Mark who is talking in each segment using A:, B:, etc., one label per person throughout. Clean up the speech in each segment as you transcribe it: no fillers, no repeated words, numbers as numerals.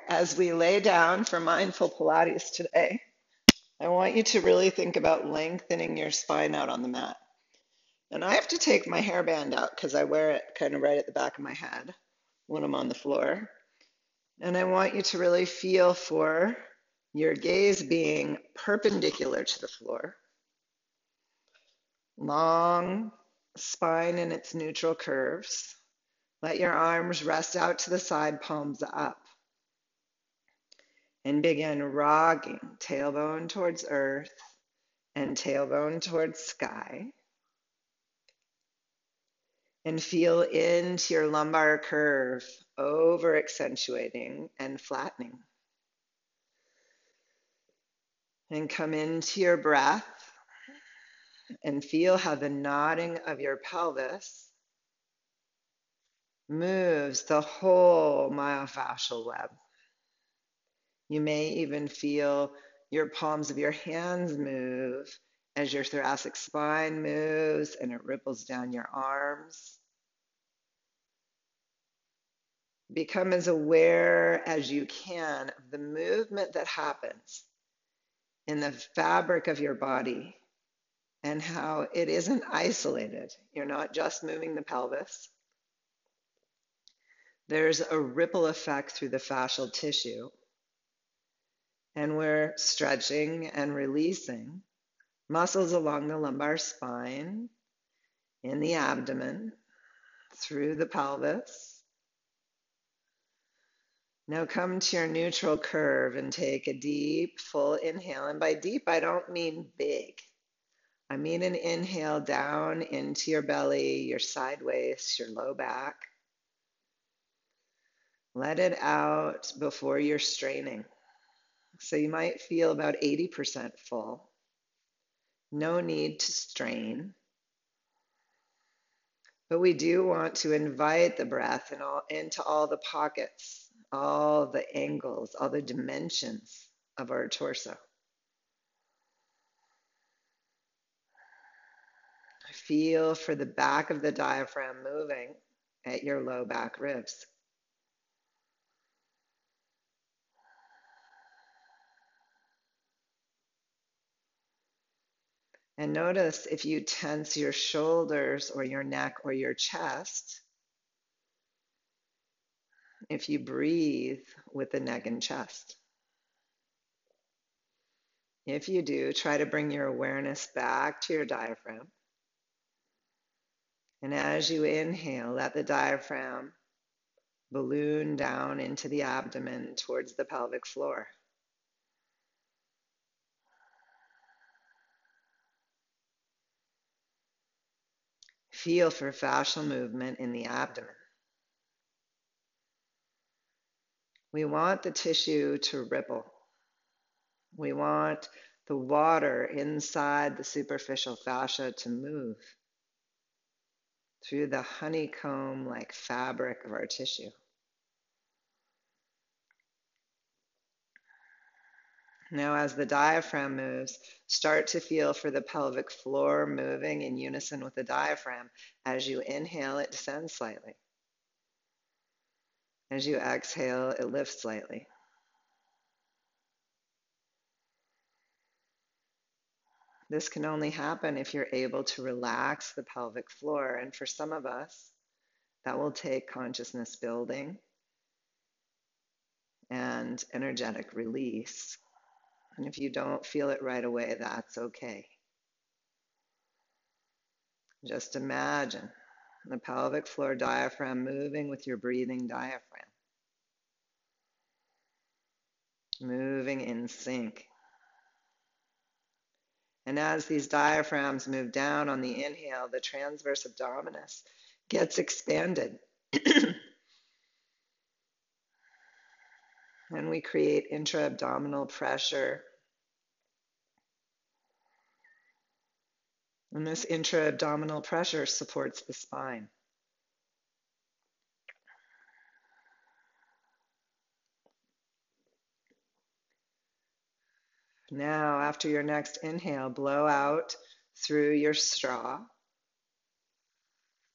A: As we lay down for mindful Pilates today, I want you to really think about lengthening your spine out on the mat. And I have to take my hairband out because I wear it kind of right at the back of my head when I'm on the floor. And I want you to really feel for your gaze being perpendicular to the floor, long spine in its neutral curves. Let your arms rest out to the side, palms up. And begin rocking, tailbone towards earth and tailbone towards sky. And feel into your lumbar curve, over accentuating and flattening. And come into your breath and feel how the nodding of your pelvis moves the whole myofascial web. You may even feel your palms of your hands move as your thoracic spine moves and it ripples down your arms. Become as aware as you can of the movement that happens in the fabric of your body and how it isn't isolated. You're not just moving the pelvis. There's a ripple effect through the fascial tissue, and we're stretching and releasing muscles along the lumbar spine, in the abdomen, through the pelvis. Now come to your neutral curve and take a deep, full inhale. And by deep, I don't mean big. I mean an inhale down into your belly, your side waist, your low back. Let it out before you're straining. So you might feel about 80% full. No need to strain. But we do want to invite the breath into all the pockets, all the angles, all the dimensions of our torso. Feel for the back of the diaphragm moving at your low back ribs. And notice if you tense your shoulders or your neck or your chest, if you breathe with the neck and chest. If you do, try to bring your awareness back to your diaphragm. And as you inhale, let the diaphragm balloon down into the abdomen towards the pelvic floor. Feel for fascial movement in the abdomen. We want the tissue to ripple. We want the water inside the superficial fascia to move through the honeycomb-like fabric of our tissue. Now, as the diaphragm moves, start to feel for the pelvic floor moving in unison with the diaphragm. As you inhale, it descends slightly. As you exhale, it lifts slightly. This can only happen if you're able to relax the pelvic floor. And for some of us, that will take consciousness building and energetic release. And if you don't feel it right away, that's okay. Just imagine the pelvic floor diaphragm moving with your breathing diaphragm. Moving in sync. And as these diaphragms move down on the inhale, the transverse abdominis gets expanded. And we create intra-abdominal pressure. And this intra-abdominal pressure supports the spine. Now, after your next inhale, blow out through your straw.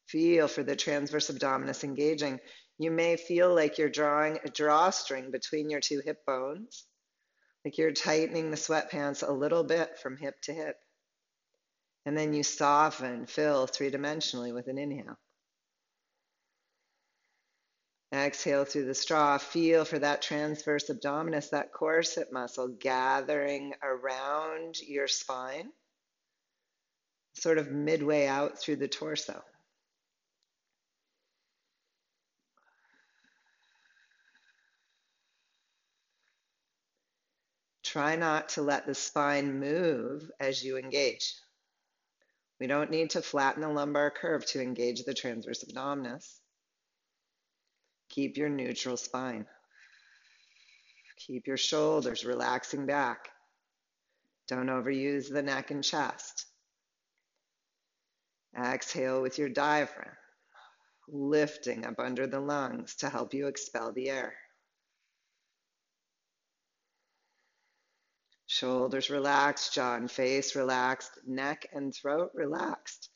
A: Feel for the transverse abdominis engaging. You may feel like you're drawing a drawstring between your two hip bones, like you're tightening the sweatpants a little bit from hip to hip. And then you soften, fill three-dimensionally with an inhale. Exhale through the straw. Feel for that transverse abdominis, that corset muscle gathering around your spine, sort of midway out through the torso. Try not to let the spine move as you engage. We don't need to flatten the lumbar curve to engage the transverse abdominis. Keep your neutral spine. Keep your shoulders relaxing back. Don't overuse the neck and chest. Exhale with your diaphragm, lifting up under the lungs to help you expel the air. Shoulders relaxed, jaw and face relaxed, neck and throat relaxed.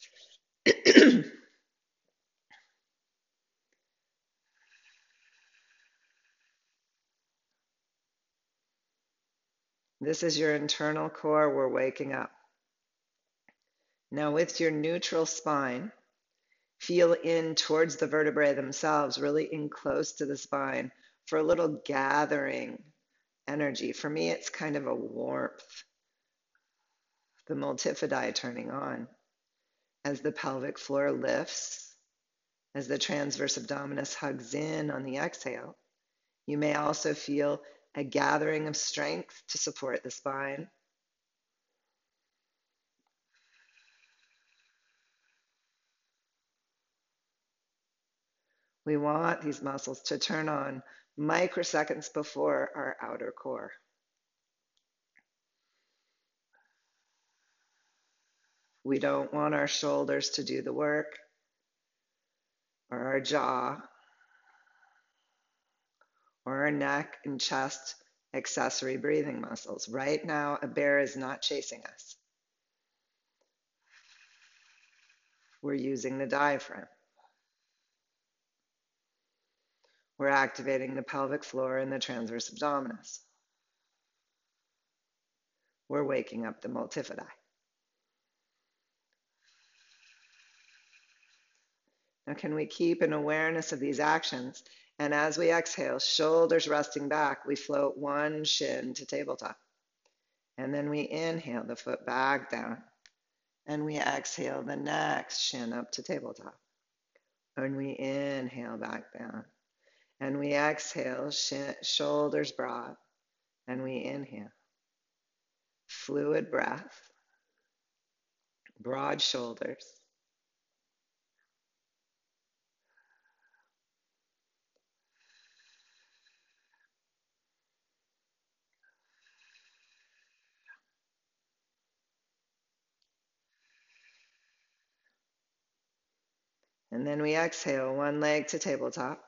A: This is your internal core. We're waking up. Now with your neutral spine, feel in towards the vertebrae themselves, really in close to the spine for a little gathering energy. For me, it's kind of a warmth, the multifidi turning on as the pelvic floor lifts, as the transverse abdominis hugs in on the exhale. You may also feel a gathering of strength to support the spine. We want these muscles to turn on microseconds before our outer core. We don't want our shoulders to do the work, or our jaw, or our neck and chest accessory breathing muscles. Right now, a bear is not chasing us. We're using the diaphragm. We're activating the pelvic floor and the transverse abdominis. We're waking up the multifidi. Now, can we keep an awareness of these actions? And as we exhale, shoulders resting back, we float one shin to tabletop. And then we inhale the foot back down. And we exhale the next shin up to tabletop. And we inhale back down. And we exhale, shoulders broad. And we inhale. Fluid breath. Broad shoulders. And then we exhale, one leg to tabletop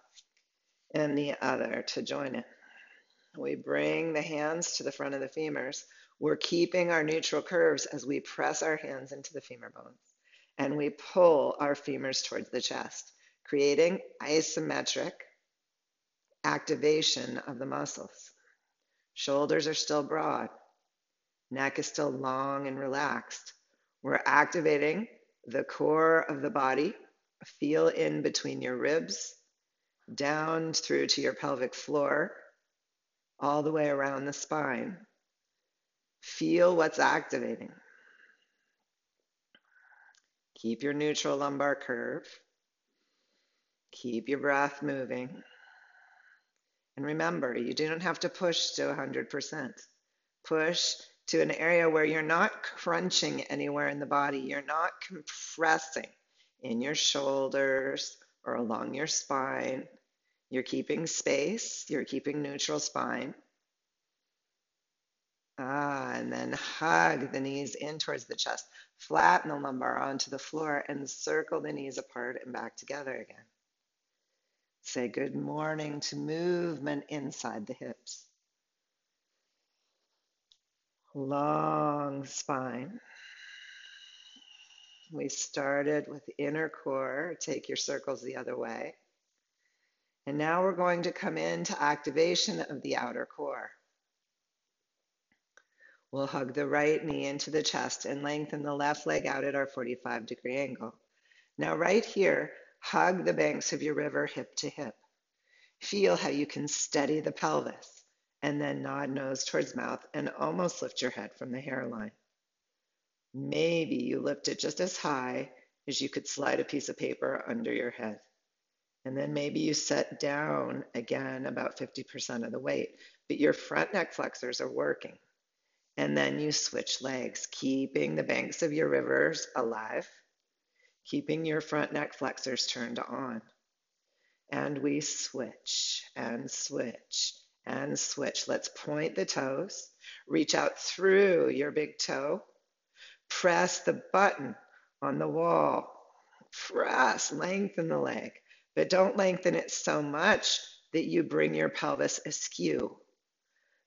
A: and the other to join it. We bring the hands to the front of the femurs. We're keeping our neutral curves as we press our hands into the femur bones. And we pull our femurs towards the chest, creating isometric activation of the muscles. Shoulders are still broad. Neck is still long and relaxed. We're activating the core of the body. Feel in between your ribs, down through to your pelvic floor, all the way around the spine. Feel what's activating. Keep your neutral lumbar curve. Keep your breath moving. And remember, you don't have to push to 100%. Push to an area where you're not crunching anywhere in the body. You're not compressing in your shoulders or along your spine. You're keeping space. You're keeping neutral spine. And then hug the knees in towards the chest. Flatten the lumbar onto the floor and circle the knees apart and back together again. Say good morning to movement inside the hips. Long spine. We started with inner core. Take your circles the other way. And now we're going to come into activation of the outer core. We'll hug the right knee into the chest and lengthen the left leg out at our 45-degree angle. Now right here, hug the banks of your river hip to hip. Feel how you can steady the pelvis and then nod nose towards mouth and almost lift your head from the hairline. Maybe you lift it just as high as you could slide a piece of paper under your head. And then maybe you set down again about 50% of the weight, but your front neck flexors are working. And then you switch legs, keeping the banks of your rivers alive, keeping your front neck flexors turned on. And we switch and switch and switch. Let's point the toes, reach out through your big toe, press the button on the wall, press, lengthen the leg, but don't lengthen it so much that you bring your pelvis askew.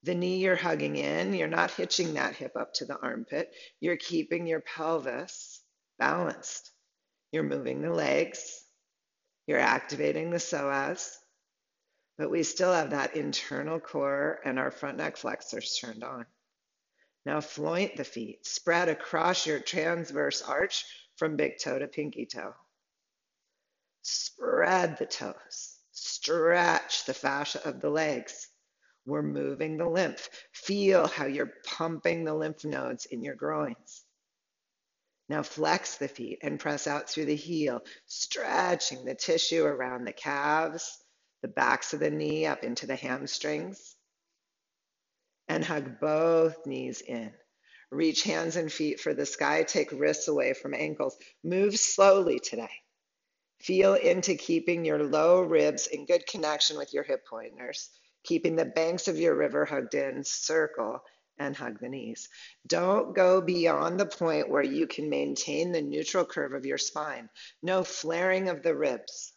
A: The knee you're hugging in, you're not hitching that hip up to the armpit. You're keeping your pelvis balanced. You're moving the legs. You're activating the psoas. But we still have that internal core and our front neck flexors turned on. Now floint the feet. Spread across your transverse arch from big toe to pinky toe. Spread the toes. Stretch the fascia of the legs. We're moving the lymph. Feel how you're pumping the lymph nodes in your groins. Now flex the feet and press out through the heel, stretching the tissue around the calves, the backs of the knee up into the hamstrings. And hug both knees in. Reach hands and feet for the sky. Take wrists away from ankles. Move slowly today. Feel into keeping your low ribs in good connection with your hip pointers. Keeping the banks of your river hugged in, circle, and hug the knees. Don't go beyond the point where you can maintain the neutral curve of your spine. No flaring of the ribs.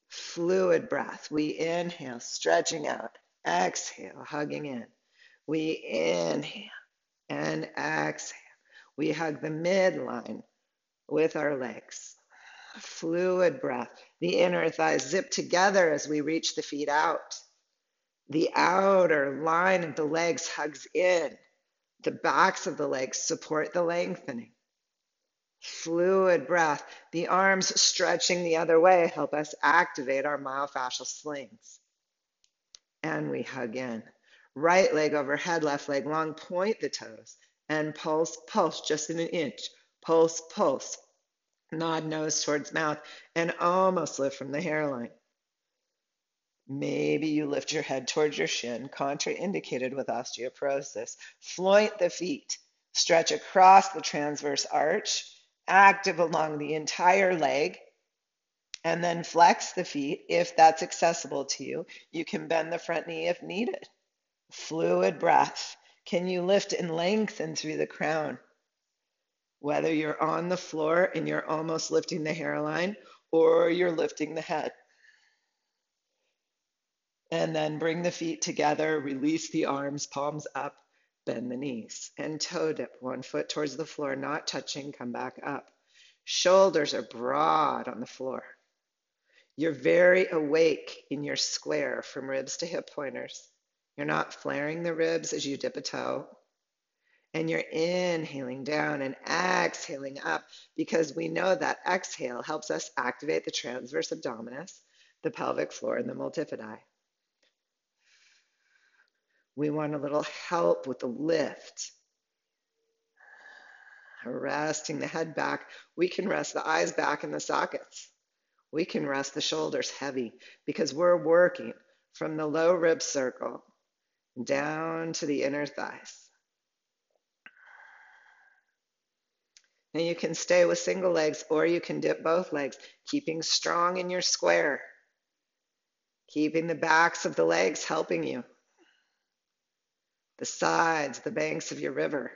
A: Fluid breath. We inhale, stretching out. Exhale, hugging in. We inhale and exhale. We hug the midline with our legs. Fluid breath. The inner thighs zip together as we reach the feet out. The outer line of the legs hugs in. The backs of the legs support the lengthening. Fluid breath. The arms stretching the other way help us activate our myofascial slings. And we hug in. Right leg overhead, left leg long. Point the toes. And pulse, pulse just in an inch. Pulse, pulse. Nod nose towards mouth and almost lift from the hairline. Maybe you lift your head towards your shin, contraindicated with osteoporosis. Floint the feet. Stretch across the transverse arch, active along the entire leg, and then flex the feet if that's accessible to you. You can bend the front knee if needed. Fluid breath. Can you lift and lengthen through the crown? Whether you're on the floor and you're almost lifting the hairline or you're lifting the head. And then bring the feet together, release the arms, palms up, bend the knees, and toe dip, one foot towards the floor, not touching, come back up. Shoulders are broad on the floor. You're very awake in your square from ribs to hip pointers. You're not flaring the ribs as you dip a toe. And you're inhaling down and exhaling up because we know that exhale helps us activate the transverse abdominis, the pelvic floor, and the multifidi. We want a little help with the lift. Resting the head back. We can rest the eyes back in the sockets. We can rest the shoulders heavy because we're working from the low rib circle down to the inner thighs. Now you can stay with single legs or you can dip both legs, keeping strong in your square. Keeping the backs of the legs helping you. The sides, the banks of your river.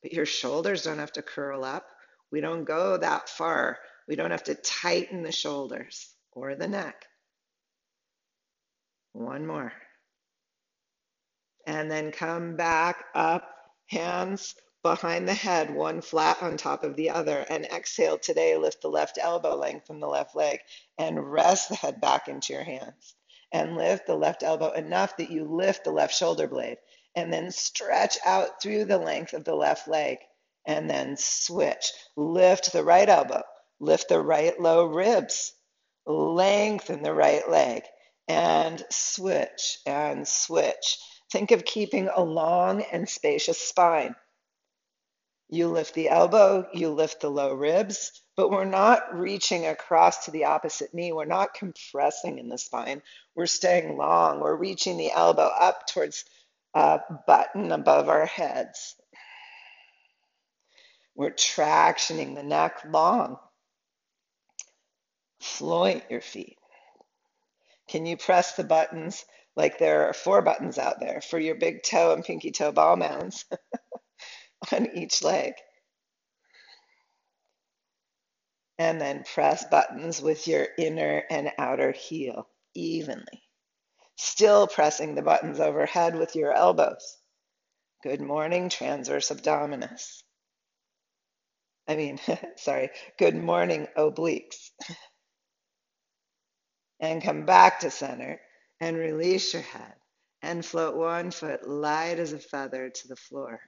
A: But your shoulders don't have to curl up. We don't go that far. We don't have to tighten the shoulders or the neck. One more. And then come back up, hands behind the head, one flat on top of the other. And exhale today, lift the left elbow, lengthen the left leg, and rest the head back into your hands. And lift the left elbow enough that you lift the left shoulder blade. And then stretch out through the length of the left leg. And then switch. Lift the right elbow, lift the right low ribs, lengthen the right leg, and switch and switch. Think of keeping a long and spacious spine. You lift the elbow, you lift the low ribs, but we're not reaching across to the opposite knee. We're not compressing in the spine. We're staying long. We're reaching the elbow up towards a button above our heads. We're tractioning the neck long. Float your feet. Can you press the buttons like there are 4 buttons out there for your big toe and pinky toe ball mounds on each leg? And then press buttons with your inner and outer heel evenly. Still pressing the buttons overhead with your elbows. Good morning, transverse abdominis. Good morning, obliques. And come back to center and release your head and float one foot light as a feather to the floor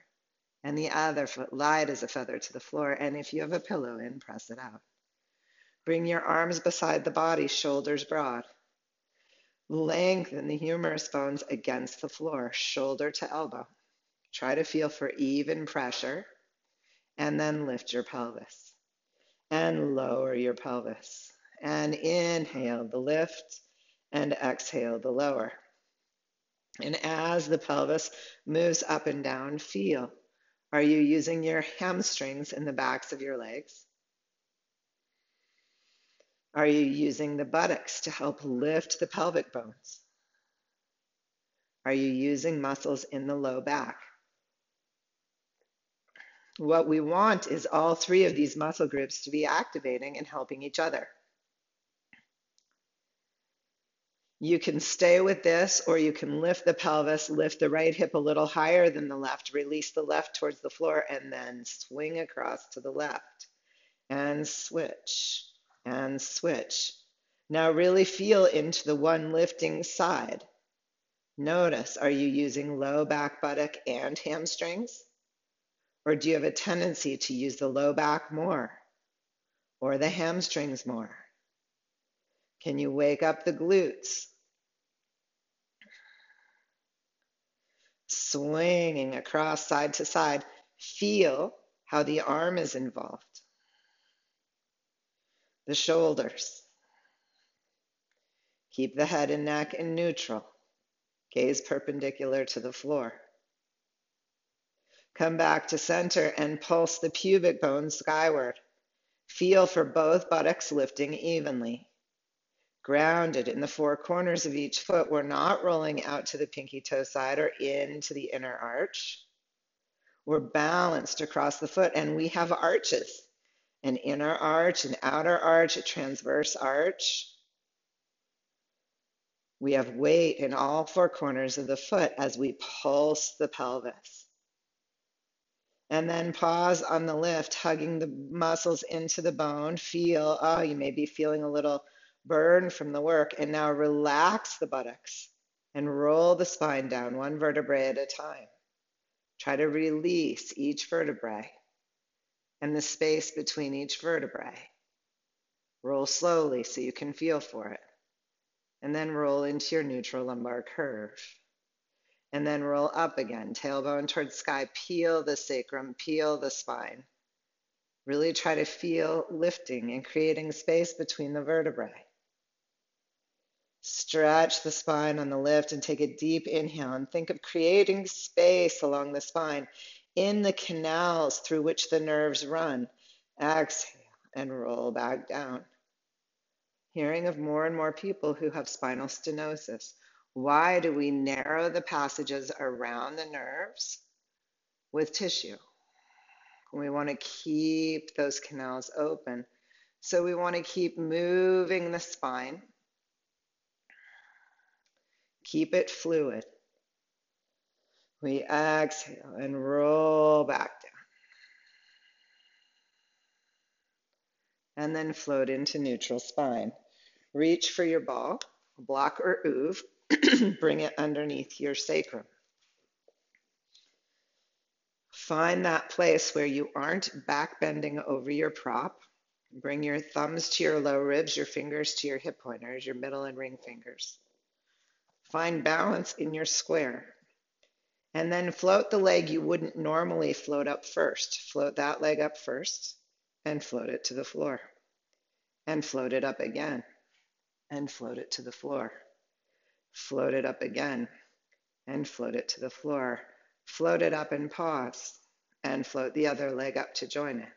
A: and the other foot light as a feather to the floor. And if you have a pillow in, press it out. Bring your arms beside the body, shoulders broad. Lengthen the humerus bones against the floor, shoulder to elbow. Try to feel for even pressure, and then lift your pelvis and lower your pelvis. And inhale the lift and exhale the lower. And as the pelvis moves up and down, feel. Are you using your hamstrings in the backs of your legs? Are you using the buttocks to help lift the pelvic bones? Are you using muscles in the low back? What we want is all 3 of these muscle groups to be activating and helping each other. You can stay with this, or you can lift the pelvis, lift the right hip a little higher than the left, release the left towards the floor, and then swing across to the left. And switch, and switch. Now really feel into the one lifting side. Notice, are you using low back, buttock, and hamstrings? Or do you have a tendency to use the low back more, or the hamstrings more? Can you wake up the glutes? Swinging across side to side. Feel how the arm is involved. The shoulders. Keep the head and neck in neutral. Gaze perpendicular to the floor. Come back to center and pulse the pubic bone skyward. Feel for both buttocks lifting evenly. Grounded in the 4 corners of each foot. We're not rolling out to the pinky toe side or into the inner arch. We're balanced across the foot, and we have arches. An inner arch, an outer arch, a transverse arch. We have weight in all 4 corners of the foot as we pulse the pelvis. And then pause on the lift, hugging the muscles into the bone. Feel, you may be feeling a little burn from the work. And now relax the buttocks and roll the spine down 1 vertebrae at a time. Try to release each vertebrae and the space between each vertebrae. Roll slowly so you can feel for it. And then roll into your neutral lumbar curve. And then roll up again, tailbone towards sky. Peel the sacrum, peel the spine. Really try to feel lifting and creating space between the vertebrae. Stretch the spine on the lift and take a deep inhale and think of creating space along the spine in the canals through which the nerves run. Exhale and roll back down. Hearing of more and more people who have spinal stenosis. Why do we narrow the passages around the nerves with tissue? We want to keep those canals open. So we want to keep moving the spine. Keep it fluid. We exhale and roll back down. and then float into neutral spine. Reach for your ball, block or oove, bring it underneath your sacrum. Find that place where you aren't back bending over your prop. Bring your thumbs to your low ribs, your fingers to your hip pointers, your middle and ring fingers. Find balance in your square. And then float the leg you wouldn't normally float up first. Float that leg up first and float it to the floor. And float it up again and float it to the floor. Float it up again and float it to the floor. Float it up and pause and float the other leg up to join it.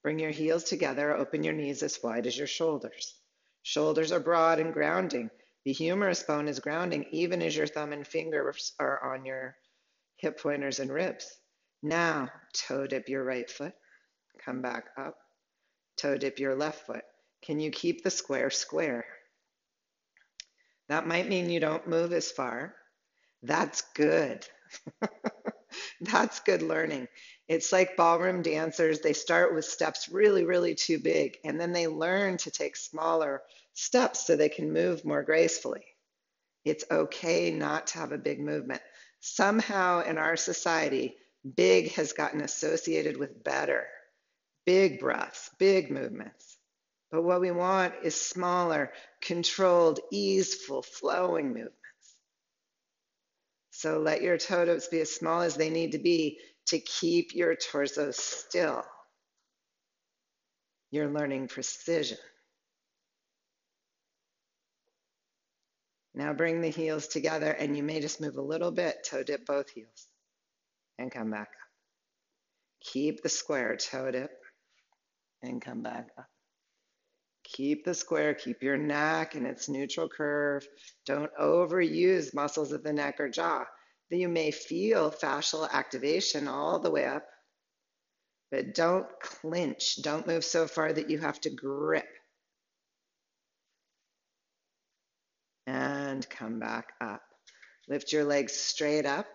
A: Bring your heels together, open your knees as wide as your shoulders. Shoulders are broad and grounding. The humerus bone is grounding even as your thumb and fingers are on your hip pointers and ribs. Now, toe dip your right foot, come back up. Toe dip your left foot. Can you keep the square square? That might mean you don't move as far. That's good. That's good learning. It's like ballroom dancers. They start with steps really, really too big, and then they learn to take smaller steps so they can move more gracefully. It's okay not to have a big movement. Somehow in our society, big has gotten associated with better. Big breaths, big movements. But what we want is smaller, controlled, easeful, flowing movements. So let your toe tips be as small as they need to be to keep your torso still. You're learning precision. Now bring the heels together, and you may just move a little bit, toe dip both heels, and come back up. Keep the square, toe dip, and come back up. Keep the square, keep your neck in its neutral curve. Don't overuse muscles of the neck or jaw. You may feel fascial activation all the way up, but don't clinch. Don't move so far that you have to grip. And come back up. Lift your legs straight up,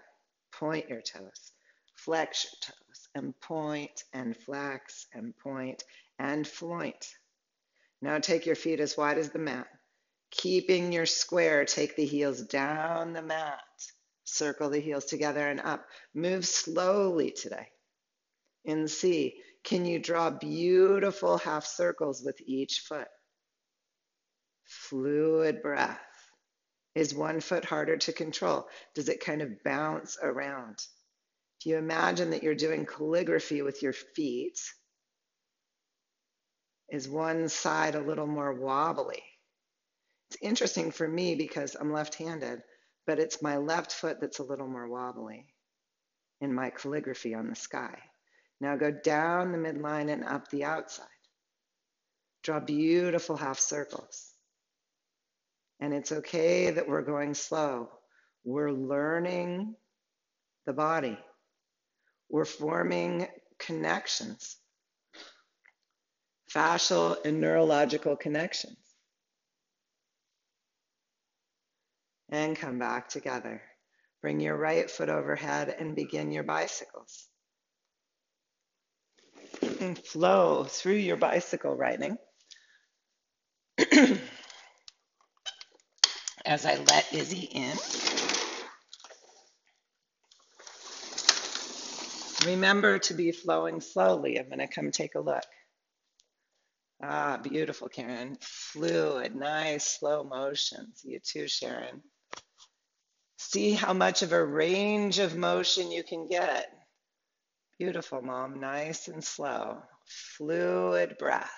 A: point your toes, flex your toes, and point and flex and point and floint. Now take your feet as wide as the mat. Keeping your square, take the heels down the mat. Circle the heels together and up. Move slowly today. In C, can you draw beautiful half circles with each foot? Fluid breath. Is one foot harder to control? Does it kind of bounce around? Do you imagine that you're doing calligraphy with your feet? Is one side a little more wobbly? It's interesting for me because I'm left-handed, but it's my left foot that's a little more wobbly in my calligraphy on the sky. Now go down the midline and up the outside. Draw beautiful half circles. And it's okay that we're going slow. We're learning the body. We're forming connections, fascial and neurological connections. And come back together. Bring your right foot overhead and begin your bicycles. And flow through your bicycle riding as I let Izzy in. Remember to be flowing slowly. I'm going to come take a look. Ah, beautiful, Karen. Fluid, nice, slow motions. You too, Sharon. See how much of a range of motion you can get. Beautiful, Mom. Nice and slow. Fluid breath.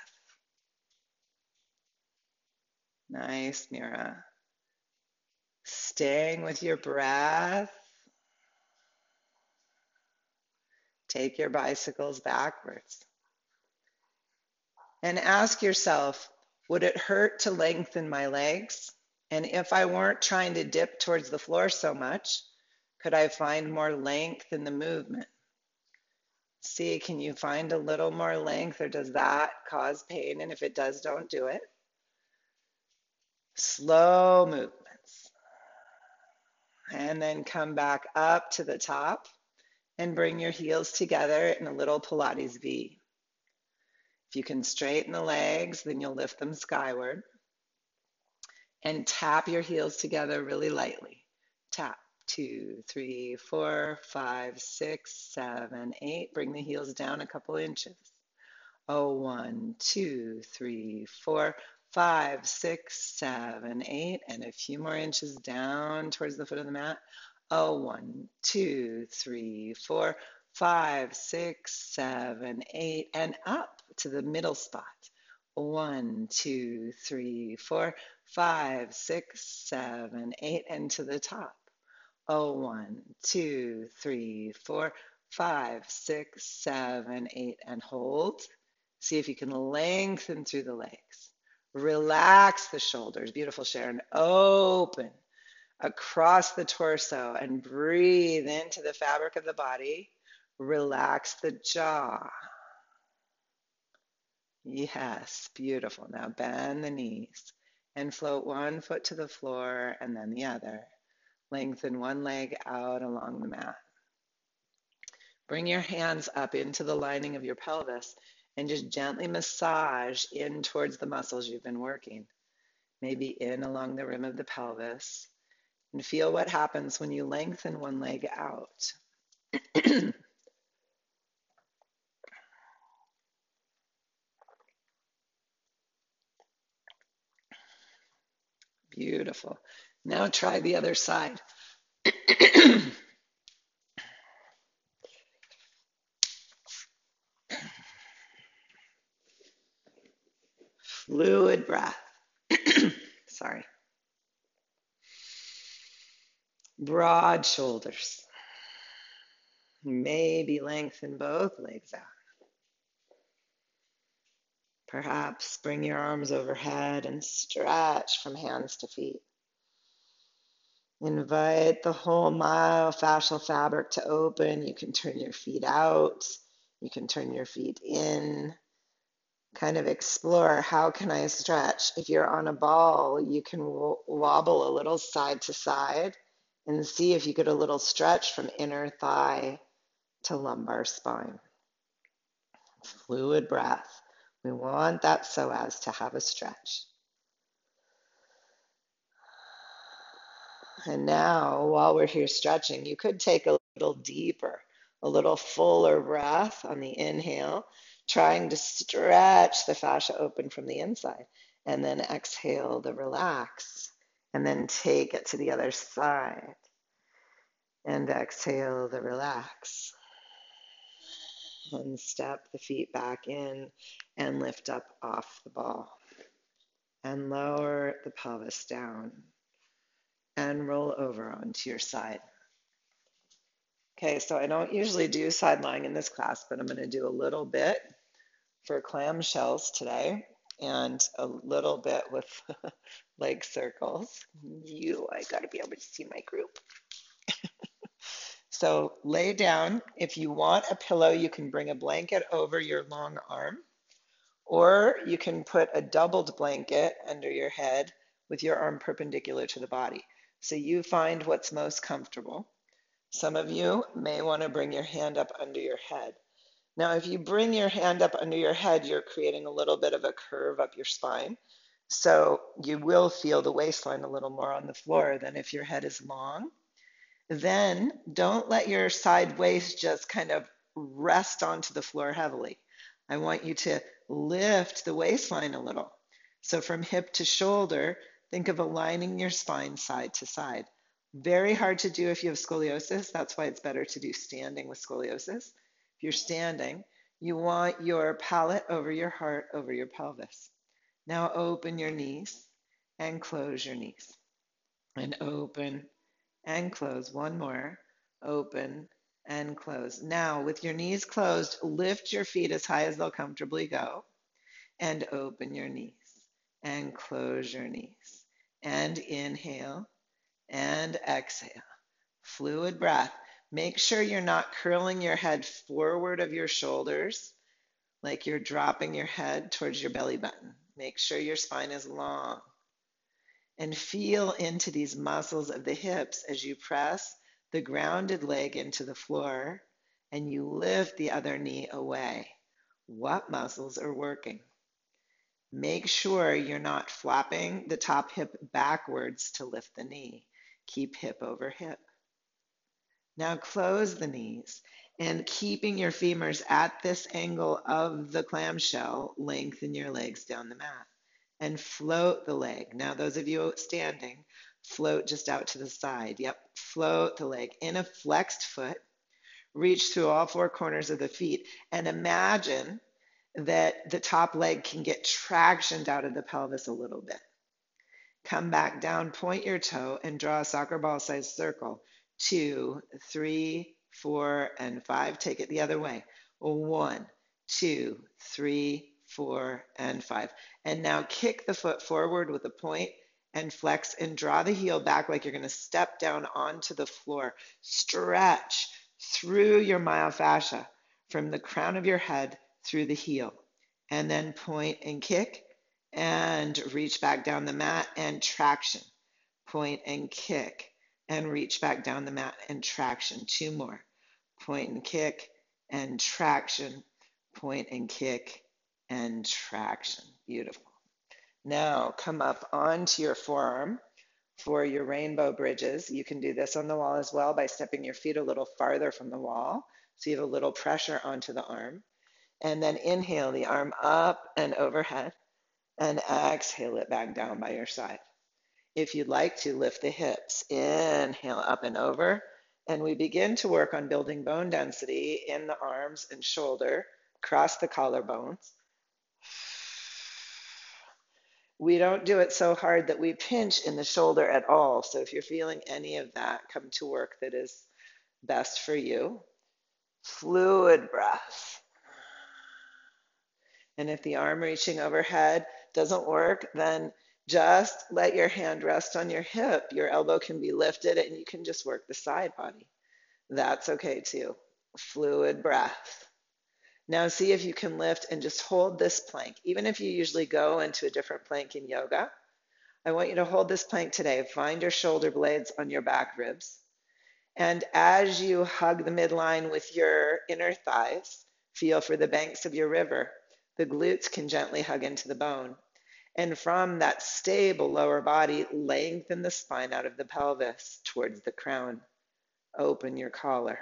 A: Nice, Mira. Staying with your breath. Take your bicycles backwards. And ask yourself, would it hurt to lengthen my legs? And if I weren't trying to dip towards the floor so much, could I find more length in the movement? See, can you find a little more length, or does that cause pain? And if it does, don't do it. Slow movements. And then come back up to the top and bring your heels together in a little Pilates V. If you can straighten the legs, then you'll lift them skyward and tap your heels together really lightly. Tap. 2, 3, 4, 5, 6, 7, 8. Bring the heels down a couple inches. Oh, 1, 2, 3, 4, 5, 6, 7, 8, and a few more inches down towards the foot of the mat. Oh, 1, 2, 3, 4, 5, 6, 7, 8, and up to the middle spot. 1, 2, 3, 4, 5, 6, 7, 8, and to the top. Oh, 1, 2, 3, 4, 5, 6, 7, 8, and hold. See if you can lengthen through the legs. Relax the shoulders. Beautiful, Sharon. Open across the torso and breathe into the fabric of the body. Relax the jaw. Yes, beautiful. Now bend the knees and float one foot to the floor and then the other. Lengthen one leg out along the mat. Bring your hands up into the lining of your pelvis and just gently massage in towards the muscles you've been working. Maybe in along the rim of the pelvis. And feel what happens when you lengthen one leg out. Beautiful. Now try the other side. Fluid breath. Sorry. Broad shoulders. Maybe lengthen both legs out. Perhaps bring your arms overhead and stretch from hands to feet. Invite the whole myofascial fabric to open. You can turn your feet out. You can turn your feet in. Kind of explore, how can I stretch? If you're on a ball, you can wobble a little side to side and see if you get a little stretch from inner thigh to lumbar spine. Fluid breath. We want that psoas to have a stretch. And now, while we're here stretching, you could take a little deeper, a little fuller breath on the inhale, trying to stretch the fascia open from the inside. And then exhale the relax. And then take it to the other side. And exhale the relax. And step the feet back in and lift up off the ball. And lower the pelvis down. And roll over onto your side. Okay, so I don't usually do side lying in this class, but I'm going to do a little bit for clamshells today and a little bit with leg circles. I got to be able to see my group. So lay down. If you want a pillow, you can bring a blanket over your long arm, or you can put a doubled blanket under your head with your arm perpendicular to the body. So you find what's most comfortable. Some of you may want to bring your hand up under your head. Now, if you bring your hand up under your head, you're creating a little bit of a curve up your spine. So you will feel the waistline a little more on the floor than if your head is long. Then don't let your side waist just kind of rest onto the floor heavily. I want you to lift the waistline a little. So from hip to shoulder, think of aligning your spine side to side. Very hard to do if you have scoliosis. That's why it's better to do standing with scoliosis. If you're standing, you want your palate over your heart, over your pelvis. Now open your knees and close your knees. And open and close. One more. Open and close. Now, with your knees closed, lift your feet as high as they'll comfortably go. And open your knees. And close your knees. And inhale. And exhale. Fluid breath. Make sure you're not curling your head forward of your shoulders like you're dropping your head towards your belly button. Make sure your spine is long. And feel into these muscles of the hips as you press the grounded leg into the floor and you lift the other knee away. What muscles are working? Make sure you're not flapping the top hip backwards to lift the knee. Keep hip over hip. Now close the knees and keeping your femurs at this angle of the clamshell, lengthen your legs down the mat and float the leg. Now, those of you standing, float just out to the side. Yep, float the leg in a flexed foot. Reach through all four corners of the feet and imagine that the top leg can get tractioned out of the pelvis a little bit. Come back down, point your toe, and draw a soccer ball sized circle. 2, 3, 4, and 5. Take it the other way. 1, 2, 3, 4, and 5. And now kick the foot forward with a point and flex and draw the heel back like you're going to step down onto the floor. Stretch through your myofascia from the crown of your head through the heel. And then point and kick and reach back down the mat and traction. Point and kick and reach back down the mat and traction. 2 more. Point and kick and traction. Point and kick and traction. Beautiful. Now come up onto your forearm for your rainbow bridges. You can do this on the wall as well by stepping your feet a little farther from the wall so you have a little pressure onto the arm. And then inhale the arm up and overhead and exhale it back down by your side. If you'd like to, lift the hips, inhale up and over, and we begin to work on building bone density in the arms and shoulder, across the collarbones. We don't do it so hard that we pinch in the shoulder at all. So if you're feeling any of that, come to work that is best for you. Fluid breath. And if the arm reaching overhead doesn't work, then just let your hand rest on your hip. Your elbow can be lifted and you can just work the side body. That's okay too. Fluid breath. Now see if you can lift and just hold this plank. Even if you usually go into a different plank in yoga, I want you to hold this plank today. Find your shoulder blades on your back ribs. And as you hug the midline with your inner thighs, feel for the banks of your river. The glutes can gently hug into the bone. And from that stable lower body, lengthen the spine out of the pelvis towards the crown. Open your collar.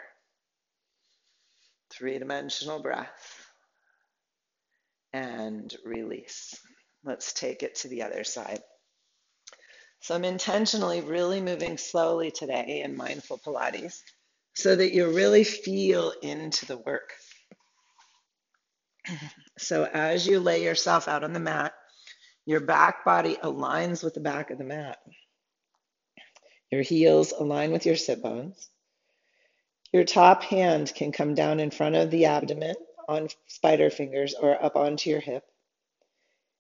A: 3-dimensional breath. And release. Let's take it to the other side. So I'm intentionally really moving slowly today in mindful Pilates so that you really feel into the work. So as you lay yourself out on the mat, your back body aligns with the back of the mat. Your heels align with your sit bones. Your top hand can come down in front of the abdomen on spider fingers or up onto your hip.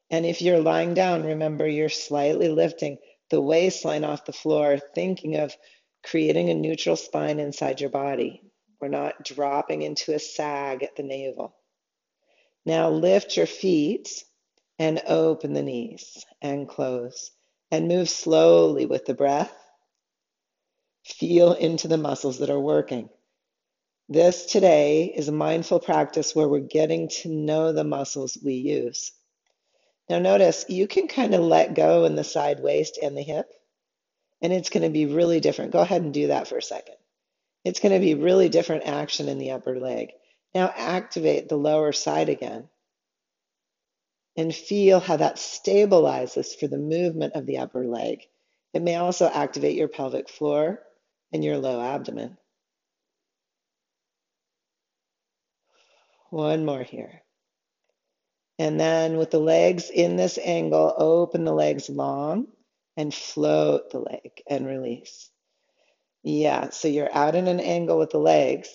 A: And if you're lying down, remember you're slightly lifting the waistline off the floor, thinking of creating a neutral spine inside your body. We're not dropping into a sag at the navel. Now lift your feet and open the knees and close and move slowly with the breath. Feel into the muscles that are working. This today is a mindful practice where we're getting to know the muscles we use. Now notice you can kind of let go in the side waist and the hip, and it's going to be really different. Go ahead and do that for a second. It's going to be really different action in the upper leg. Now activate the lower side again. And feel how that stabilizes for the movement of the upper leg. It may also activate your pelvic floor and your low abdomen. One more here. And then with the legs in this angle, open the legs long and float the leg and release. Yeah, so you're out in an angle with the legs.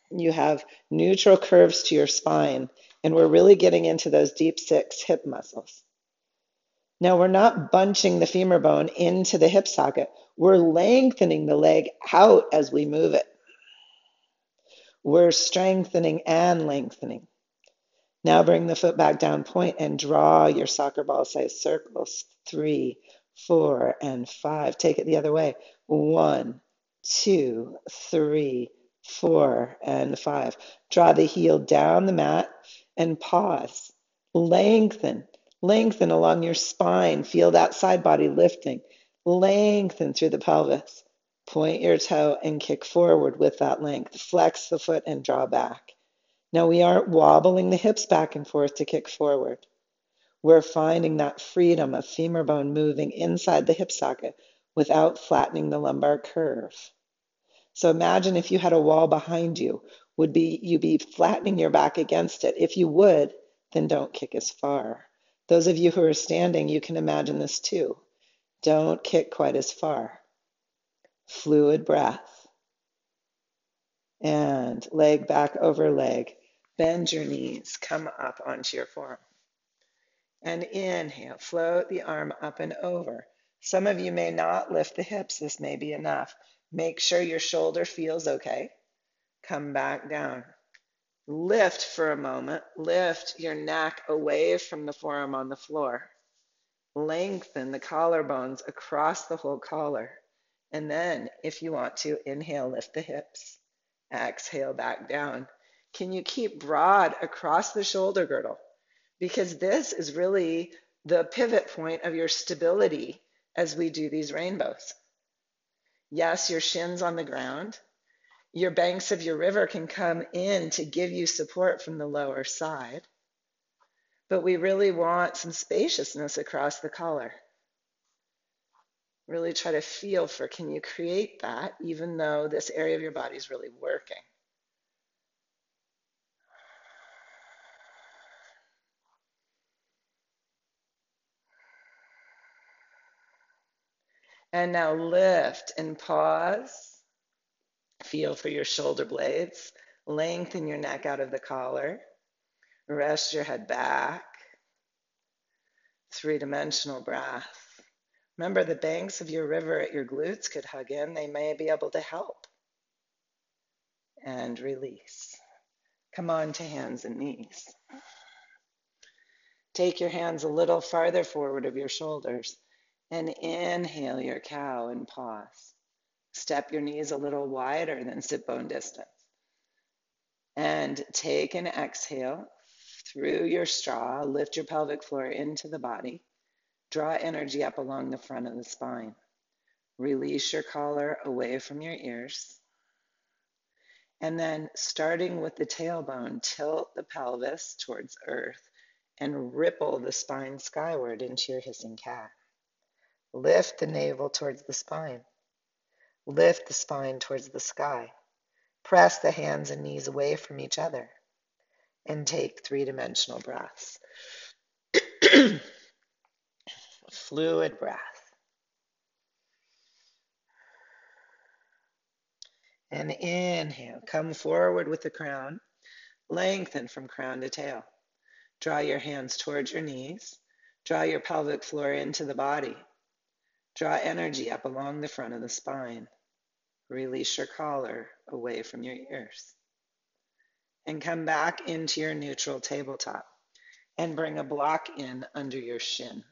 A: You have neutral curves to your spine, and we're really getting into those deep six hip muscles. Now we're not bunching the femur bone into the hip socket. We're lengthening the leg out as we move it. We're strengthening and lengthening. Now bring the foot back down, point, and draw your soccer ball sized circles. 3, 4, and 5. Take it the other way. 1, 2, 3, 4, and 5. Draw the heel down the mat And pause. Lengthen. Lengthen along your spine. Feel that side body lifting. Lengthen through the pelvis. Point your toe and kick forward with that length. Flex the foot and draw back. Now we aren't wobbling the hips back and forth to kick forward. We're finding that freedom of femur bone moving inside the hip socket without flattening the lumbar curve. So imagine if you had a wall behind you, would you be flattening your back against it? If you would, then don't kick as far. Those of you who are standing, you can imagine this too. Don't kick quite as far. Fluid breath. And leg back over leg. Bend your knees, come up onto your forearm. And inhale, float the arm up and over. Some of you may not lift the hips. This may be enough. Make sure your shoulder feels okay. Come back down. Lift for a moment. Lift your neck away from the forearm on the floor. Lengthen the collarbones across the whole collar. And then, if you want to, inhale, lift the hips. Exhale, back down. Can you keep broad across the shoulder girdle? Because this is really the pivot point of your stability as we do these rainbows. Yes, your shins on the ground. Your banks of your river can come in to give you support from the lower side. But we really want some spaciousness across the collar. Really try to feel for, can you create that even though this area of your body is really working? And now lift and pause. Feel for your shoulder blades. Lengthen your neck out of the collar. Rest your head back. Three-dimensional breath. Remember, the banks of your river at your glutes could hug in. They may be able to help. And release. Come on to hands and knees. Take your hands a little farther forward of your shoulders. And inhale your cow and pause. Step your knees a little wider than sit bone distance. And take an exhale through your straw. Lift your pelvic floor into the body. Draw energy up along the front of the spine. Release your collar away from your ears. And then, starting with the tailbone, tilt the pelvis towards earth and ripple the spine skyward into your hissing cat. Lift the navel towards the spine. Lift the spine towards the sky. Press the hands and knees away from each other. And take three-dimensional breaths. Fluid breath. And inhale. Come forward with the crown. Lengthen from crown to tail. Draw your hands towards your knees. Draw your pelvic floor into the body. Draw energy up along the front of the spine. Release your collar away from your ears. And come back into your neutral tabletop. And bring a block in under your shin.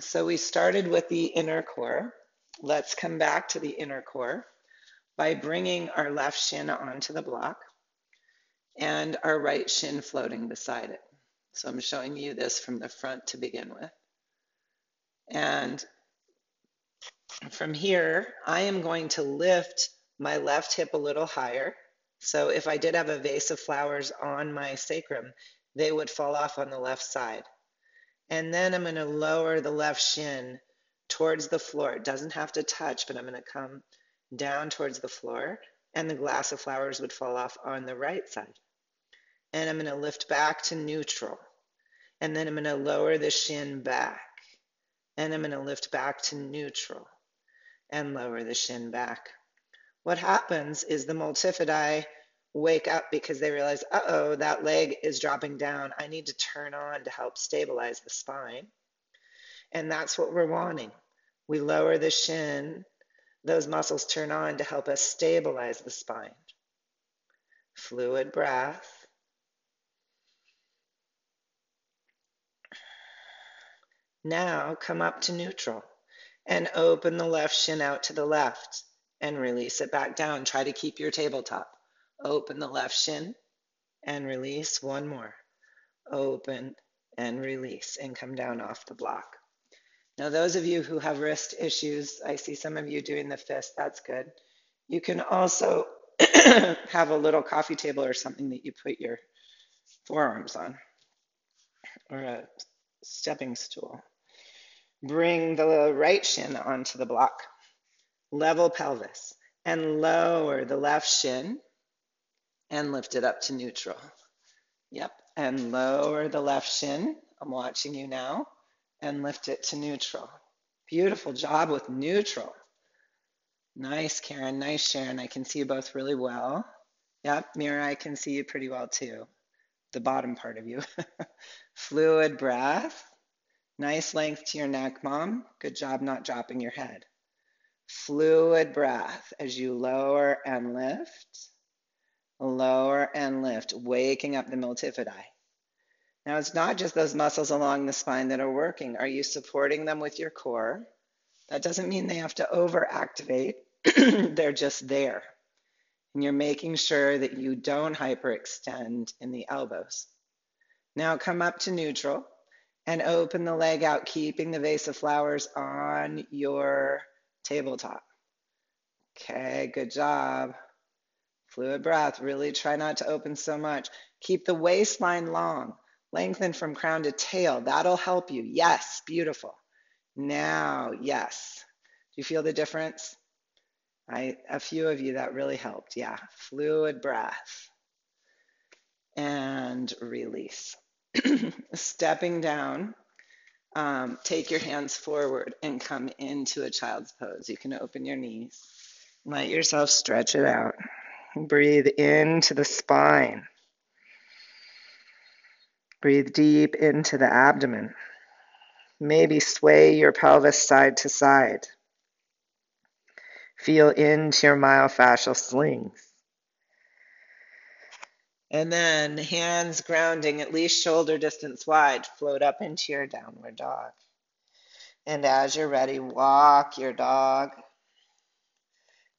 A: So we started with the inner core. Let's come back to the inner core by bringing our left shin onto the block and our right shin floating beside it. So I'm showing you this from the front to begin with. And from here, I am going to lift my left hip a little higher. So if I did have a vase of flowers on my sacrum, they would fall off on the left side. And then I'm going to lower the left shin towards the floor. It doesn't have to touch, but I'm going to come down towards the floor, and the glass of flowers would fall off on the right side. And I'm going to lift back to neutral. And then I'm going to lower the shin back. And I'm going to lift back to neutral and lower the shin back. What happens is the multifidi wake up because they realize, uh-oh, that leg is dropping down. I need to turn on to help stabilize the spine. And that's what we're wanting. We lower the shin. Those muscles turn on to help us stabilize the spine. Fluid breath. Now come up to neutral and open the left shin out to the left and release it back down. Try to keep your tabletop. Open the left shin and release. One more. Open and release, and come down off the block. Now, those of you who have wrist issues, I see some of you doing the fist. That's good. You can also have a little coffee table or something that you put your forearms on, or a stepping stool. Bring the right shin onto the block. Level pelvis and lower the left shin and lift it up to neutral. Yep, and lower the left shin. I'm watching you now, and lift it to neutral. Beautiful job with neutral. Nice, Karen. Nice, Sharon. I can see you both really well. Yep, Mira, I can see you pretty well too. The bottom part of you. Fluid breath. Nice length to your neck, Mom. Good job not dropping your head. Fluid breath as you lower and lift. Lower and lift, waking up the multifidi. Now, it's not just those muscles along the spine that are working. Are you supporting them with your core? That doesn't mean they have to overactivate. They're just there. And you're making sure that you don't hyperextend in the elbows. Now come up to neutral and open the leg out, keeping the vase of flowers on your tabletop. Okay, good job. Fluid breath. Really try not to open so much. Keep the waistline long. Lengthen from crown to tail. That'll help you. Yes, beautiful. Now, yes. Do you feel the difference? A few of you, that really helped. Yeah, fluid breath. And release. Stepping down, take your hands forward and come into a child's pose. You can open your knees. Let yourself stretch it out. Breathe into the spine. Breathe deep into the abdomen. Maybe sway your pelvis side to side. Feel into your myofascial slings. And then hands grounding at least shoulder distance wide, float up into your downward dog. And as you're ready, walk your dog.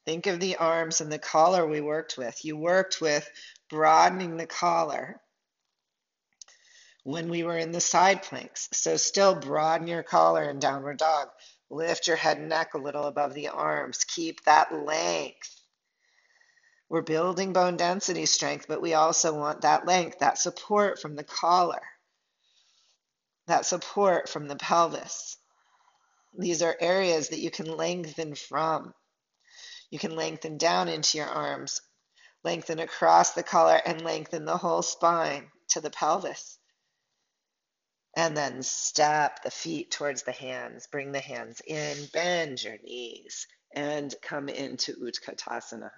A: Think of the arms and the collar we worked with. You worked with broadening the collar when we were in the side planks. So still broaden your collar in downward dog. Lift your head and neck a little above the arms. Keep that length. We're building bone density strength, but we also want that length, that support from the collar, that support from the pelvis. These are areas that you can lengthen from. You can lengthen down into your arms, lengthen across the collar, and lengthen the whole spine to the pelvis. And then step the feet towards the hands. Bring the hands in, bend your knees, and come into Utkatasana.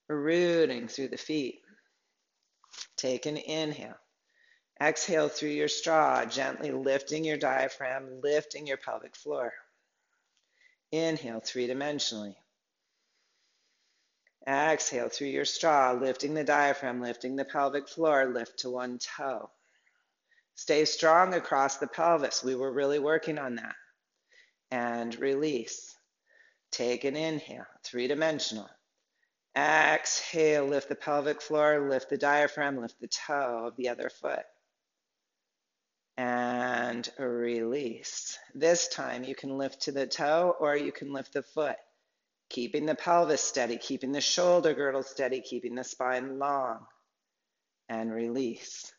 A: Rooting through the feet. Take an inhale. Exhale through your straw, gently lifting your diaphragm, lifting your pelvic floor. Inhale three-dimensionally. Exhale through your straw, lifting the diaphragm, lifting the pelvic floor, lift to one toe. Stay strong across the pelvis. We were really working on that. And release. Take an inhale, three-dimensional. Exhale, lift the pelvic floor, lift the diaphragm, lift the toe of the other foot. And release. This time you can lift to the toe or you can lift the foot. Keeping the pelvis steady, keeping the shoulder girdle steady, keeping the spine long. And release.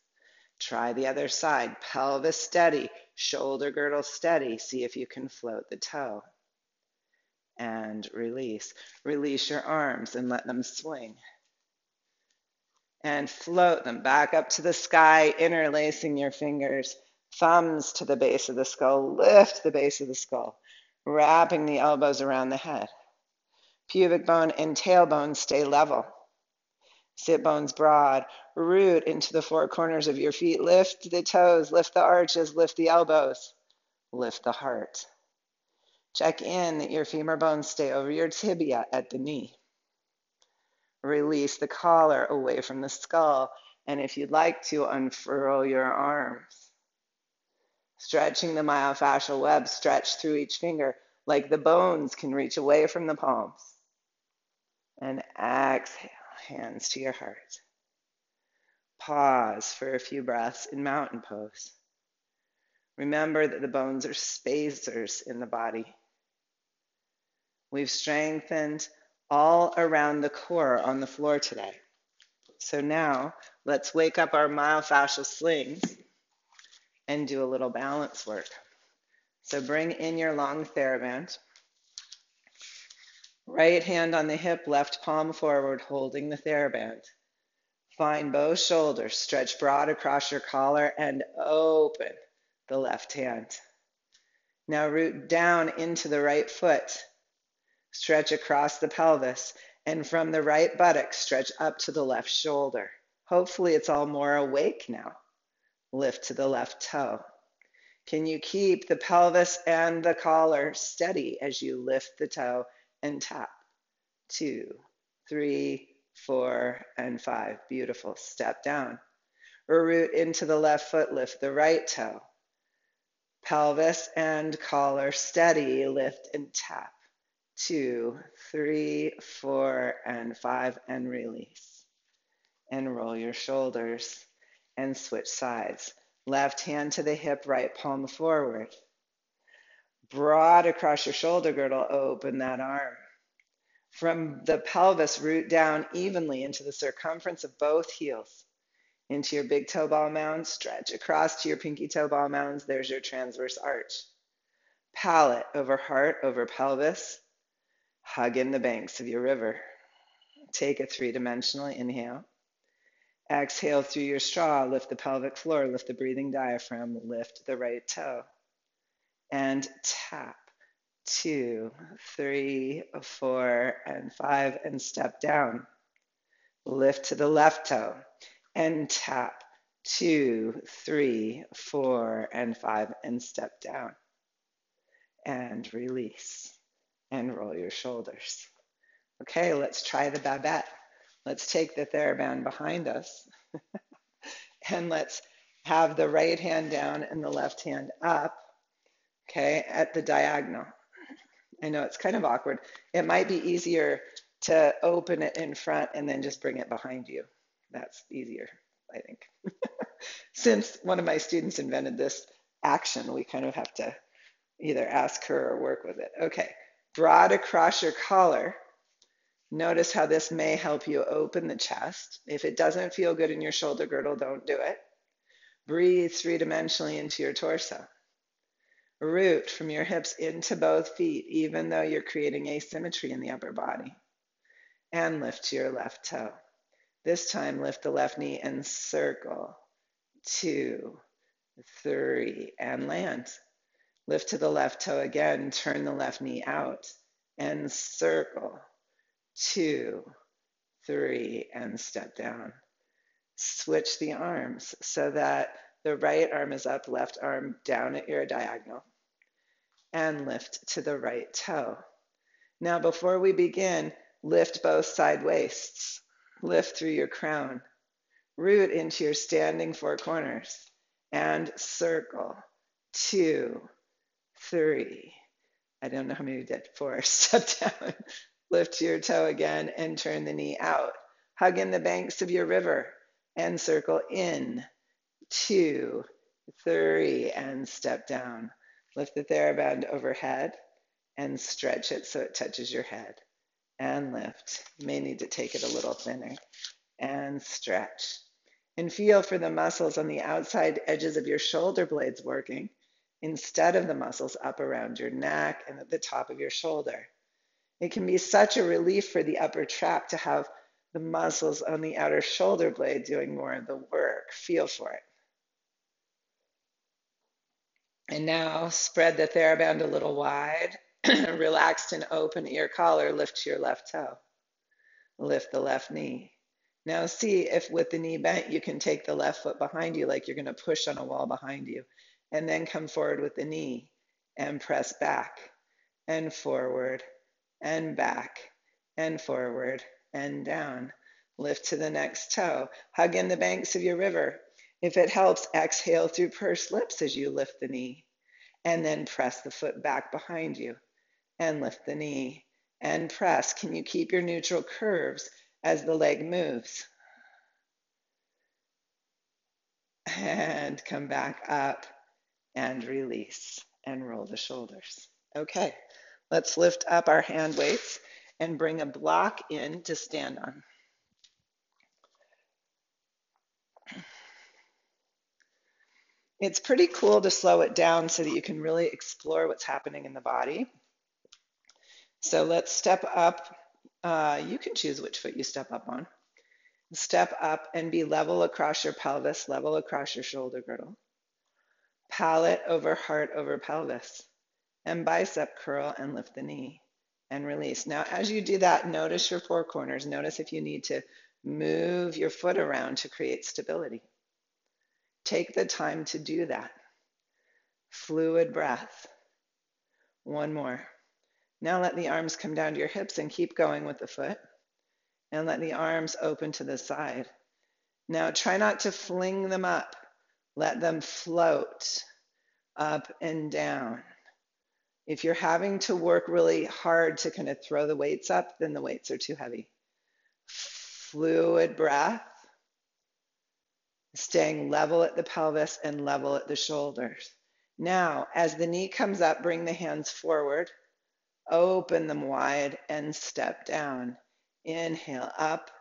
A: Try the other side. Pelvis steady, shoulder girdle steady. See if you can float the toe. And release. Release your arms and let them swing. And float them back up to the sky, interlacing your fingers. Thumbs to the base of the skull. Lift the base of the skull. Wrapping the elbows around the head. Pubic bone and tailbone stay level. Sit bones broad. Root into the four corners of your feet. Lift the toes, lift the arches, lift the elbows. Lift the heart. Check in that your femur bones stay over your tibia at the knee. Release the collar away from the skull. And if you'd like to, unfurl your arms. Stretching the myofascial web, stretch through each finger like the bones can reach away from the palms. And exhale, hands to your heart. Pause for a few breaths in mountain pose. Remember that the bones are spacers in the body. We've strengthened all around the core on the floor today. So now let's wake up our myofascial slings and do a little balance work. So bring in your long TheraBand. Right hand on the hip, left palm forward, holding the TheraBand. Find both shoulders, stretch broad across your collar and open the left hand. Now root down into the right foot. Stretch across the pelvis, and from the right buttock, stretch up to the left shoulder. Hopefully it's all more awake now. Lift to the left toe. Can you keep the pelvis and the collar steady as you lift the toe and tap? 2, 3, 4, and 5. Beautiful. Step down. Or root into the left foot, lift the right toe. Pelvis and collar steady, lift and tap. 2, 3, 4, and 5, and release. And roll your shoulders and switch sides. Left hand to the hip, right palm forward. Broad across your shoulder girdle, open that arm. From the pelvis, root down evenly into the circumference of both heels. Into your big toe ball mound, stretch across to your pinky toe ball mounds. There's your transverse arch. Palate over heart, over pelvis. Hug in the banks of your river. Take a 3-dimensional inhale. Exhale through your straw, lift the pelvic floor, lift the breathing diaphragm, lift the right toe. And tap. 2, 3, 4, and 5, and step down. Lift to the left toe and tap. 2, 3, 4, and 5, and step down. And release. And roll your shoulders. Okay, let's try the babette. Let's take the TheraBand behind us and let's have the right hand down and the left hand up, okay, at the diagonal. I know it's kind of awkward. It might be easier to open it in front and then just bring it behind you. That's easier, I think. Since one of my students invented this action, we kind of have to either ask her or work with it. Okay, broad across your collar. Notice how this may help you open the chest. If it doesn't feel good in your shoulder girdle, don't do it. Breathe 3-dimensionally into your torso. Root from your hips into both feet, even though you're creating asymmetry in the upper body. And lift to your left toe. This time, lift the left knee and circle. 2, 3, and land. Lift to the left toe again, turn the left knee out, and circle. 2, 3, and step down. Switch the arms so that the right arm is up, left arm down at your diagonal, and lift to the right toe. Now, before we begin, lift both side waists. Lift through your crown. Root into your standing four corners, and circle. 2, 3. I don't know how many you did. 4. Step down. Lift your toe again and turn the knee out. Hug in the banks of your river and circle in. 2, 3, and step down. Lift the TheraBand overhead and stretch it so it touches your head. And lift. You may need to take it a little thinner. And stretch. And feel for the muscles on the outside edges of your shoulder blades working instead of the muscles up around your neck and at the top of your shoulder. It can be such a relief for the upper trap to have the muscles on the outer shoulder blade doing more of the work. Feel for it. And now spread the TheraBand a little wide. Relaxed and open at your collar. Lift your left toe. Lift the left knee. Now see if with the knee bent you can take the left foot behind you like you're going to push on a wall behind you. And then come forward with the knee and press back and forward and back and forward and down. Lift to the next toe. Hug in the banks of your river. If it helps, exhale through pursed lips as you lift the knee. And then press the foot back behind you and lift the knee and press. Can you keep your neutral curves as the leg moves? and come back up and release and roll the shoulders. Okay, let's lift up our hand weights and bring a block in to stand on. It's pretty cool to slow it down so that you can really explore what's happening in the body. So let's step up. You can choose which foot you step up on. Step up and be level across your pelvis, level across your shoulder girdle. Palate over heart over pelvis. And bicep curl and lift the knee and release. Now, as you do that, notice your four corners. Notice if you need to move your foot around to create stability. Take the time to do that. Fluid breath. One more. Now let the arms come down to your hips and keep going with the foot. And let the arms open to the side. Now try not to fling them up. Let them float up and down. If you're having to work really hard to kind of throw the weights up, then the weights are too heavy. Fluid breath. Staying level at the pelvis and level at the shoulders. Now, as the knee comes up, bring the hands forward. Open them wide and step down. Inhale up,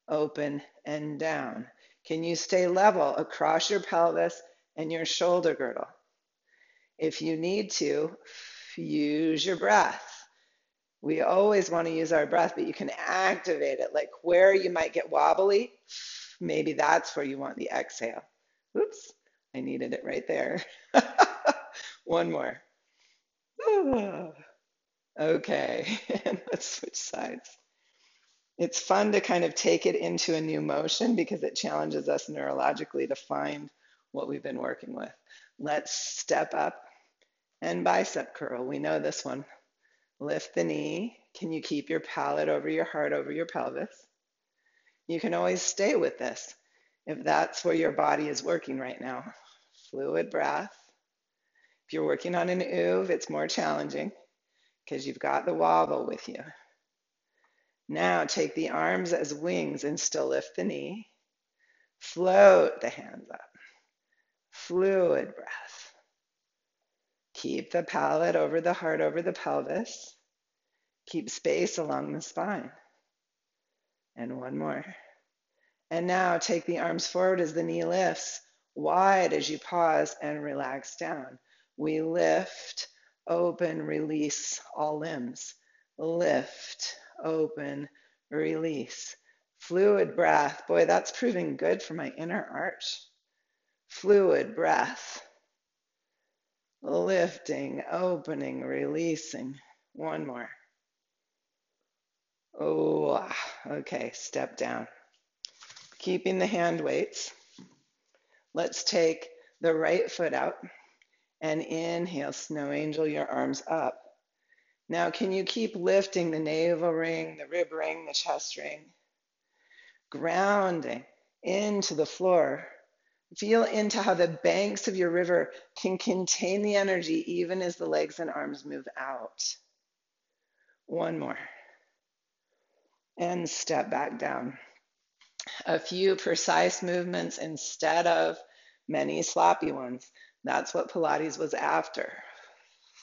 A: open, and down. Can you stay level across your pelvis and your shoulder girdle? If you need to, use your breath. We always want to use our breath, but you can activate it. Like where you might get wobbly, maybe that's where you want the exhale. Oops, I needed it right there. One more. Okay, and let's switch sides. It's fun to kind of take it into a new motion because it challenges us neurologically to find what we've been working with. Let's step up and bicep curl. We know this one. Lift the knee. Can you keep your palate over your heart over your pelvis? You can always stay with this if that's where your body is working right now. Fluid breath. If you're working on an oov, it's more challenging because you've got the wobble with you. Now take the arms as wings and still lift the knee. Float the hands up. Fluid breath. Keep the palate over the heart over the pelvis. Keep space along the spine. And one more. And now take the arms forward as the knee lifts, wide as you pause and relax down. We lift, open, release all limbs. Lift, open, release. Fluid breath. Boy, that's proving good for my inner arch. Fluid breath. Lifting, opening, releasing. One more. Oh, okay, step down. Keeping the hand weights. Let's take the right foot out and inhale, snow angel your arms up. Now, can you keep lifting the navel ring, the rib ring, the chest ring? Grounding into the floor. Feel into how the banks of your river can contain the energy even as the legs and arms move out. One more. And step back down. A few precise movements instead of many sloppy ones. That's what Pilates was after.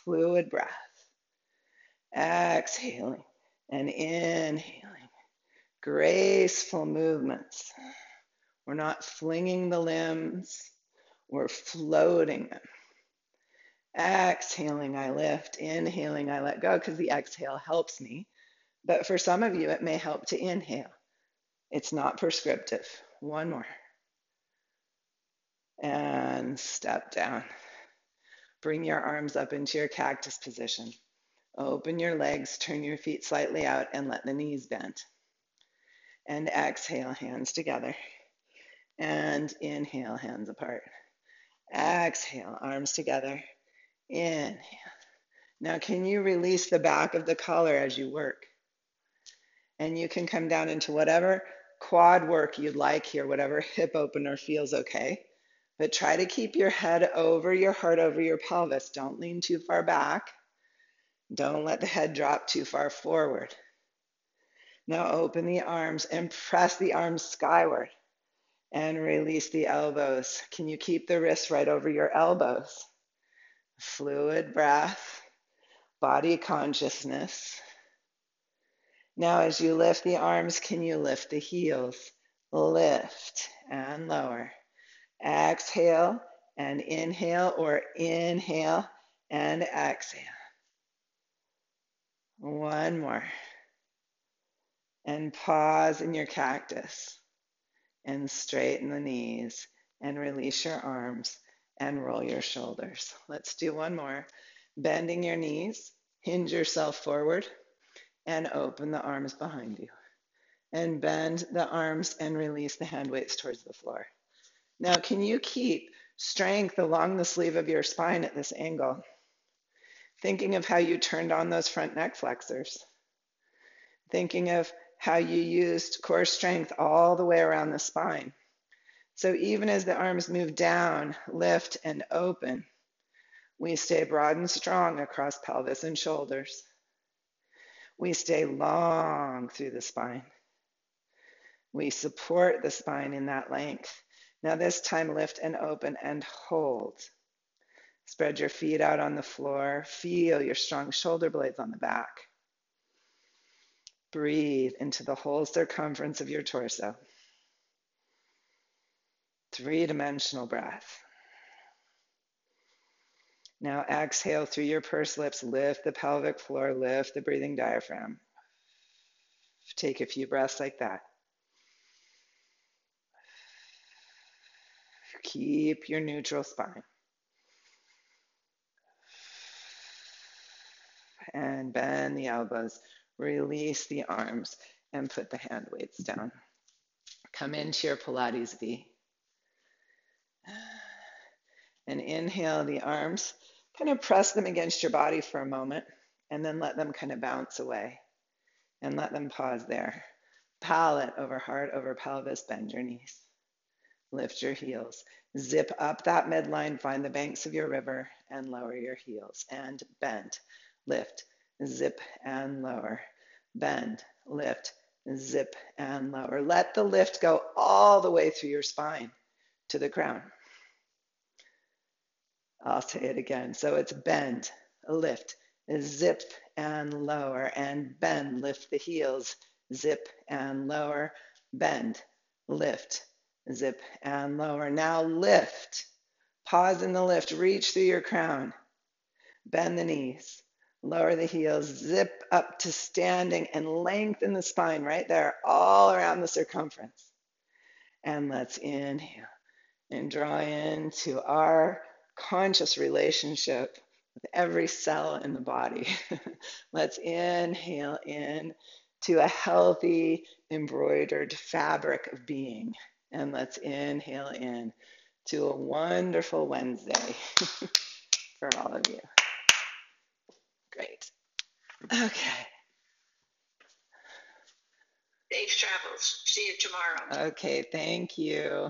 A: Fluid breath. Exhaling and inhaling. Graceful movements. We're not flinging the limbs. We're floating them. Exhaling, I lift. Inhaling, I let go because the exhale helps me. But for some of you, it may help to inhale. It's not prescriptive. One more. And step down. Bring your arms up into your cactus position. Open your legs, turn your feet slightly out, and let the knees bend. And exhale, hands together. And inhale, hands apart. Exhale, arms together. Inhale. Now, can you release the back of the collar as you work? And you can come down into whatever quad work you'd like here, whatever hip opener feels okay. But try to keep your head over your heart, over your pelvis. Don't lean too far back. Don't let the head drop too far forward. Now open the arms and press the arms skyward. And release the elbows. Can you keep the wrists right over your elbows? Fluid breath, body consciousness. Now, as you lift the arms, can you lift the heels? Lift and lower. Exhale and inhale, or inhale and exhale. One more. And pause in your cactus. And straighten the knees. And release your arms. And roll your shoulders. Let's do one more. Bending your knees. Hinge yourself forward. And open the arms behind you. And bend the arms and release the hand weights towards the floor. Now, can you keep strength along the sleeve of your spine at this angle? Thinking of how you turned on those front neck flexors. Thinking of how you used core strength all the way around the spine. So even as the arms move down, lift, and open, we stay broad and strong across pelvis and shoulders. We stay long through the spine. We support the spine in that length. Now this time, lift and open and hold. Spread your feet out on the floor. Feel your strong shoulder blades on the back. Breathe into the whole circumference of your torso. Three-dimensional breath. Now exhale through your pursed lips. Lift the pelvic floor. Lift the breathing diaphragm. Take a few breaths like that. Keep your neutral spine. And bend the elbows. Release the arms and put the hand weights down. Come into your Pilates V. And inhale the arms. Kind of press them against your body for a moment and then let them kind of bounce away. And let them pause there. Palate over heart over pelvis. Bend your knees. Lift your heels. Zip up that midline. Find the banks of your river and lower your heels. And bend. Lift. Zip and lower. Bend. Lift. Zip and lower. Let the lift go all the way through your spine to the crown. I'll say it again. So it's bend, lift, zip and lower, and bend, lift the heels, zip and lower, bend, lift, zip and lower. Now lift, pause in the lift, reach through your crown, bend the knees, lower the heels, zip up to standing, and lengthen the spine right there, all around the circumference. And let's inhale and draw into our conscious relationship with every cell in the body. Let's inhale in to a healthy embroidered fabric of being. And let's inhale in to a wonderful Wednesday for all of you. Great. Okay.
B: Safe travels. See you tomorrow.
A: Okay, thank you.